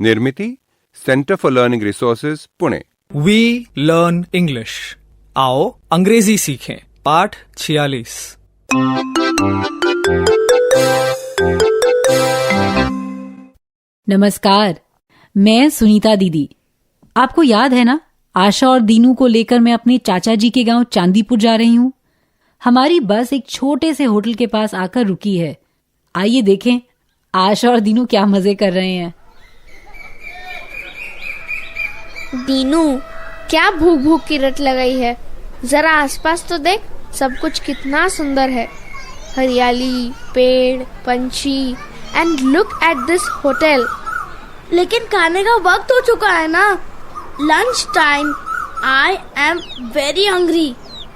निर्मिति, centre for learning resources, Pune. We learn English. आओ अंग्रेजी सीखें। पाठ 46। नमस्कार, मैं सुनीता दीदी। आपको याद है ना, आशा और दीनू को लेकर मैं अपने चाचा जी के गांव चांदीपुर जा रही हूँ। हमारी बस एक छोटे से होटल के पास आकर रुकी है। आइए देखें आशा और दीनू क्या मजे कर रहे हैं। दीनू, क्या भूख भूख की रट लगाई है। जरा आसपास तो देख, सब कुछ कितना सुंदर है। हरियाली, पेड़, पंछी, and look at this hotel. लेकिन खाने का वक्त हो चुका है ना, lunch time. I am very hungry.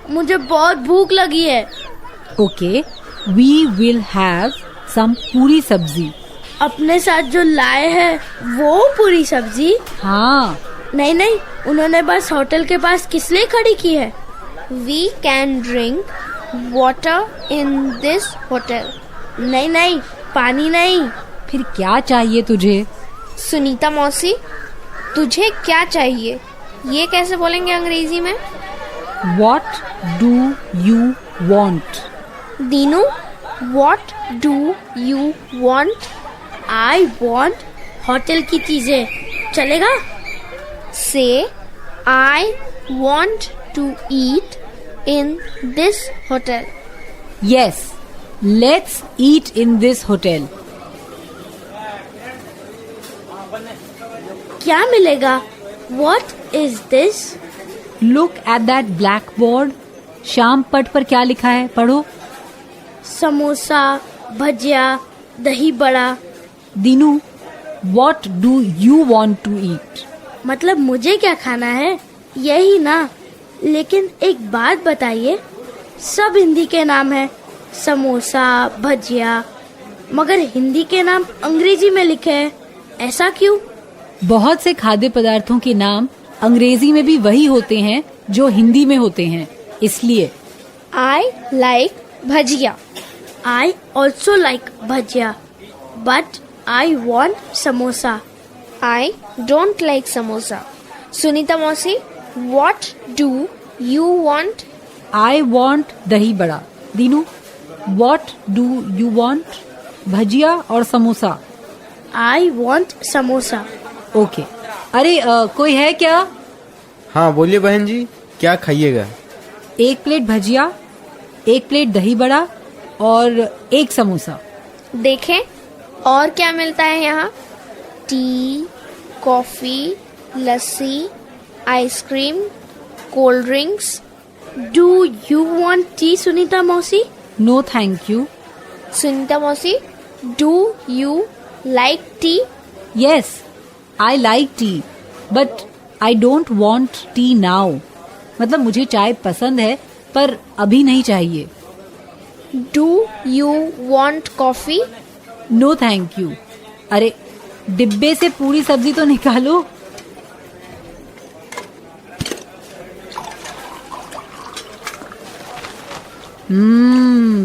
मुझे बहुत भूख लगी है। Okay, we will have some puri sabzi. अपने साथ जो लाए हैं वो पूरी सब्जी? हाँ। नहीं, उन्होंने बस होटल के पास किस लिए खड़ी की है? We can drink water in this hotel. नहीं, पानी नहीं। फिर क्या चाहिए तुझे? सुनीता मौसी, तुझे क्या चाहिए, ये कैसे बोलेंगे अंग्रेजी में? What do you want? Dinu, what do you want? I want hotel की चीजें। चलेगा? Say, I want to eat in this hotel. Yes, let's eat in this hotel. क्या मिलेगा? What is this? Look at that blackboard. शाम पट पर क्या लिखा है, पढ़ो। समोसा, भजिया, दही बड़ा। Dinu, what do you want to eat? मतलब मुझे क्या खाना है, यही ना? लेकिन एक बात बताइए, सब हिंदी के नाम है, समोसा, भजिया, मगर हिंदी के नाम अंग्रेजी में लिखे हैं, ऐसा क्यों? बहुत से खाद्य पदार्थों के नाम अंग्रेजी में भी वही होते हैं जो हिंदी में होते हैं, इसलिए। I like bhajiya. I also like bhajiya, but I want samosa. I don't like samosa. Sunita मौसी, what do you want? I want दही बड़ा। Dinu, what do you want? भजिया और samosa. I want samosa. Okay. अरे कोई है क्या? हाँ बोलिए बहन जी, क्या खाइएगा? एक प्लेट भजिया, एक प्लेट दही बड़ा और एक समोसा। देखें और क्या मिलता है यहाँ। Tea, coffee, lassi, ice cream, cold drinks. Do you want tea, Sunita मौसी? No thank you. सुनीता मौसी, do you like tea? Yes, I like T, but I don't want tea now. मतलब मुझे चाय पसंद है पर अभी नहीं चाहिए। Do you want coffee? No thank you. अरे डिब्बे से पूरी सब्जी तो निकालो।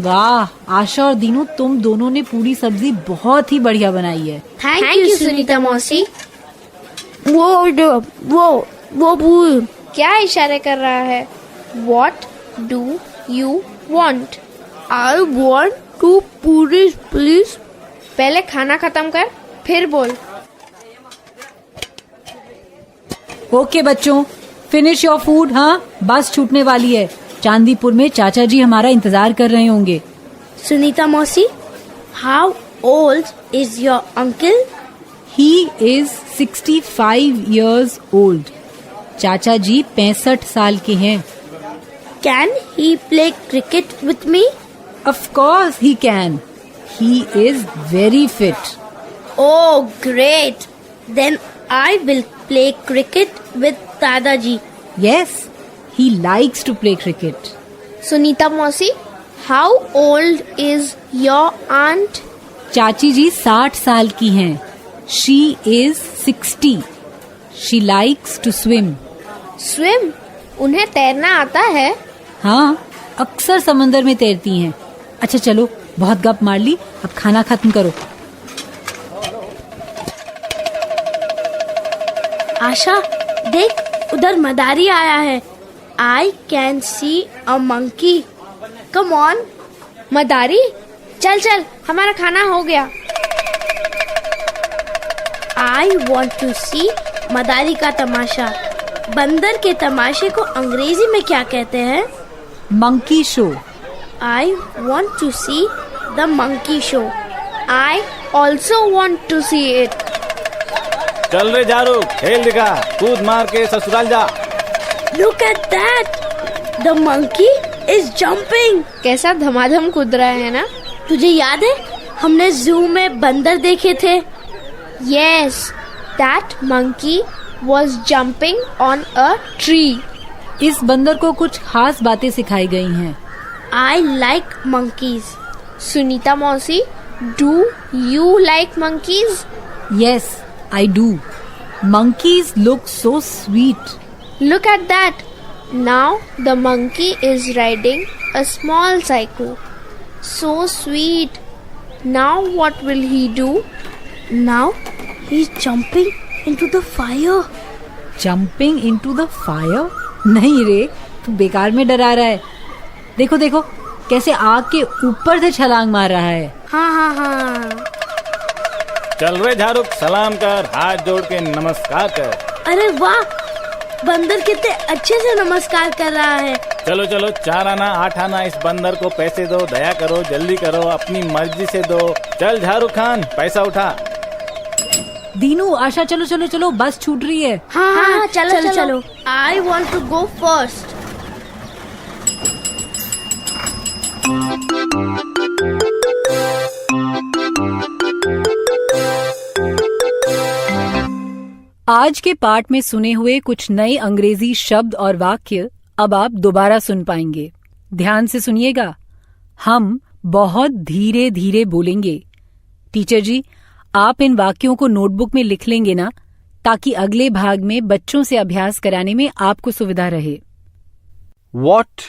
वाह, आशा और दीनू, तुम दोनों ने पूरी सब्जी बहुत ही बढ़िया बनाई है। Thank you सुनीता मौसी। वो क्या इशारे कर रहा है? What do you want? I want two पूरी प्लीज। पहले खाना खत्म कर, फिर बोल। ओके बच्चों, फिनिश योर फूड। हाँ, बस छूटने वाली है। चांदीपुर में चाचा जी हमारा इंतजार कर रहे होंगे। सुनीता मौसी, how old is your uncle? He is 65 years old. चाचा जी 65 साल के हैं। Can he play cricket with me? Of course he can. He is very fit. Oh, great. Then I will play cricket with Dadaji. Yes, he likes to play cricket. Sunita मौसी, how old is your aunt? चाची जी 60 साल की हैं। She is 60. She likes to swim. Swim? उन्हें तैरना आता है? हाँ, अक्सर समंदर में तैरती हैं। अच्छा चलो, बहुत गप मार ली, अब खाना खत्म करो। आशा देख, उधर मदारी आया है। I can see a monkey. Come on. मदारी, चल चल, हमारा खाना हो गया। I want to see मदारी का तमाशा। बंदर के तमाशे को अंग्रेजी में क्या कहते हैं? Monkey show. I want to see the monkey show. I also want to see it. चल रे झारू, खेल दिखा, कूद मार के ससुराल जा। Look at that. The monkey is jumping. कैसा धमाधम कूद रहा है ना? तुझे याद है हमने जू में बंदर देखे थे? Yes, that monkey was jumping on a tree. इस बंदर को कुछ खास बातें सिखाई गई हैं। I like monkeys. सुनीता मौसी, do you like monkeys? Yes, I do. Monkeys look so sweet. Look at that. Now the monkey is riding a small cycle. So sweet. Now what will he do? Now he's jumping into the fire. Jumping into the fire? नहीं रे, तू बेकार में डरा रहा है। देखो देखो कैसे आग के ऊपर से छलांग मार रहा है। हाँ। चल रे झारू, सलाम कर, हाथ जोड़ के नमस्कार कर। अरे वाह, बंदर कितने अच्छे से नमस्कार कर रहा है। चलो चलो, 4 आना 8 आना, इस बंदर को पैसे दो, दया करो, जल्दी करो, अपनी मर्जी से दो। चल झारू खान, पैसा उठा। दीनू, आशा, चलो चलो चलो, बस छूट रही है। हाँ, चलो। I want to go first. आज के पाठ में सुने हुए कुछ नए अंग्रेजी शब्द और वाक्य अब आप दोबारा सुन पाएंगे। ध्यान से सुनिएगा। हम बहुत धीरे धीरे बोलेंगे। टीचर जी, आप इन वाक्यों को नोटबुक में लिख लेंगे ना, ताकि अगले भाग में बच्चों से अभ्यास कराने में आपको सुविधा रहे। What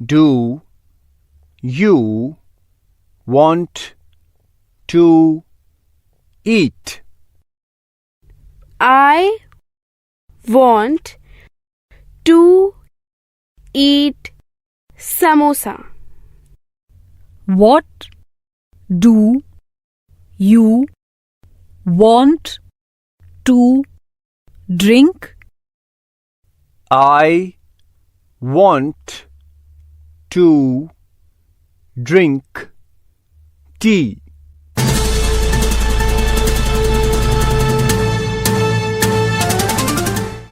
do you want to eat? I want to eat samosa. What do you want to drink? I want to drink tea.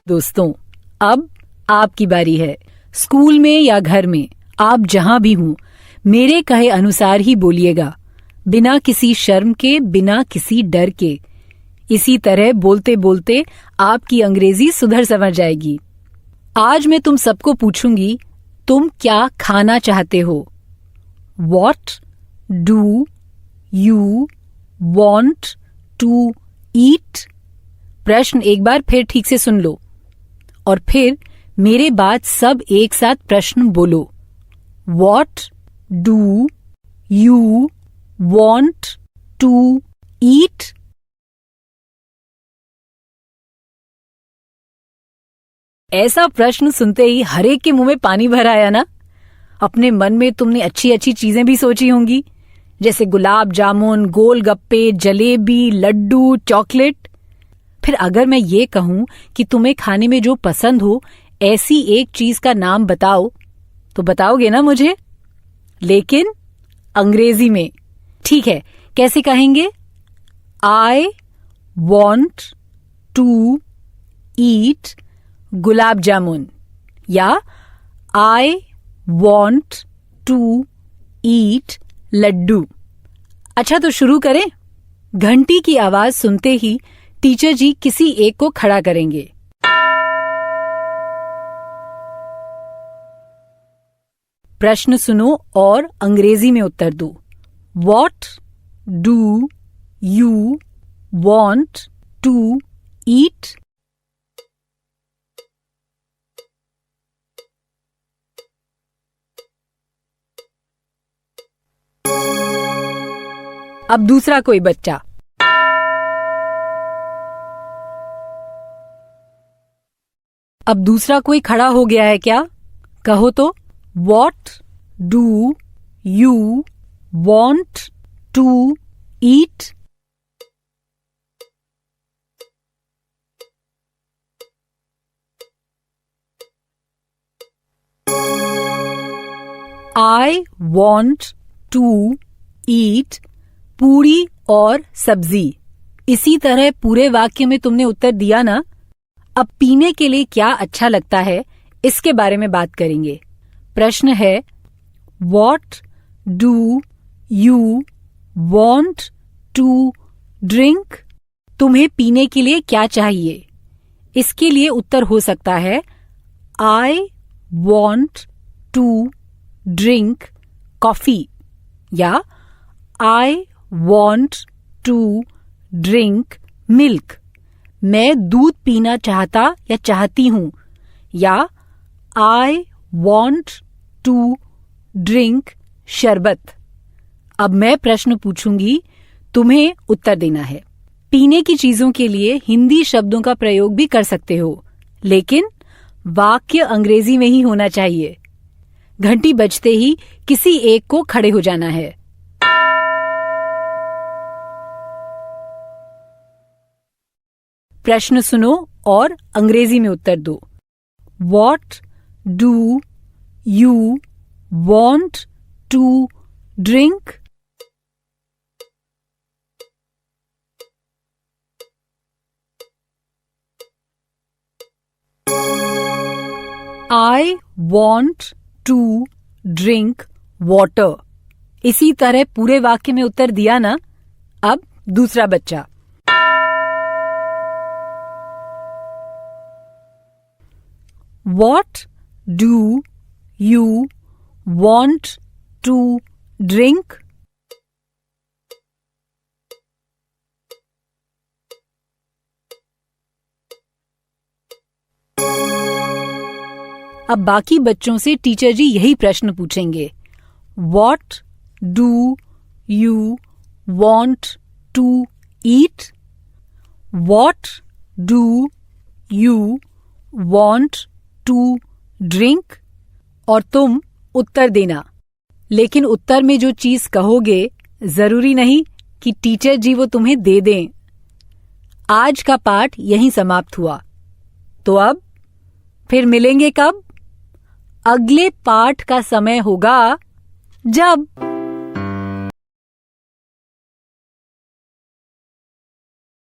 दोस्तों, अब आपकी बारी है। स्कूल में या घर में, आप जहां भी हों, मेरे कहे अनुसार ही बोलिएगा, बिना किसी शर्म के, बिना किसी डर के। इसी तरह बोलते बोलते आपकी अंग्रेजी सुधर समझ जाएगी। आज मैं तुम सबको पूछूंगी, तुम क्या खाना चाहते हो? What do you want to eat? प्रश्न एक बार फिर ठीक से सुन लो और फिर मेरे बाद सब एक साथ प्रश्न बोलो। What do you want to eat? ऐसा प्रश्न सुनते ही हर एक के मुंह में पानी भर आया ना? अपने मन में तुमने अच्छी अच्छी चीजें भी सोची होंगी, जैसे गुलाब जामुन, गोलगप्पे, जलेबी, लड्डू, चॉकलेट। फिर अगर मैं ये कहूं कि तुम्हें खाने में जो पसंद हो, ऐसी एक चीज का नाम बताओ, तो बताओगे ना मुझे? लेकिन अंग्रेजी में। ठीक है, कैसे कहेंगे? I want to eat gulab jamun या I want to eat Laddu. अच्छा, तो शुरू करें। घंटी की आवाज सुनते ही टीचर जी किसी एक को खड़ा करेंगे। प्रश्न सुनो और अंग्रेजी में उत्तर दो। What do you want to eat? अब दूसरा कोई बच्चा। अब दूसरा कोई खड़ा हो गया है क्या? कहो तो। What do you want to eat? I want to eat पूरी और सब्जी। इसी तरह पूरे वाक्य में तुमने उत्तर दिया ना। अब पीने के लिए क्या अच्छा लगता है इसके बारे में बात करेंगे। प्रश्न है What do you want to drink? तुम्हें पीने के लिए क्या चाहिए? इसके लिए उत्तर हो सकता है I want to drink coffee या I want to drink milk। मैं दूध पीना चाहता या चाहती हूं। या I want to drink शरबत। अब मैं प्रश्न पूछूंगी, तुम्हें उत्तर देना है। पीने की चीजों के लिए हिंदी शब्दों का प्रयोग भी कर सकते हो, लेकिन वाक्य अंग्रेजी में ही होना चाहिए। घंटी बजते ही किसी एक को खड़े हो जाना है। प्रश्न सुनो और अंग्रेजी में उत्तर दो। What do you want to drink? I want to drink water। इसी तरह पूरे वाक्य में उत्तर दिया ना। अब दूसरा बच्चा। What do you want to drink? अब बाकी बच्चों से टीचर जी यही प्रश्न पूछेंगे। What do you want to eat? What do you want to drink? और तुम उत्तर देना। लेकिन उत्तर में जो चीज कहोगे जरूरी नहीं कि टीचर जी वो तुम्हें दे दें। आज का पाठ यहीं समाप्त हुआ। तो अब फिर मिलेंगे कब? अगले पाठ का समय होगा जब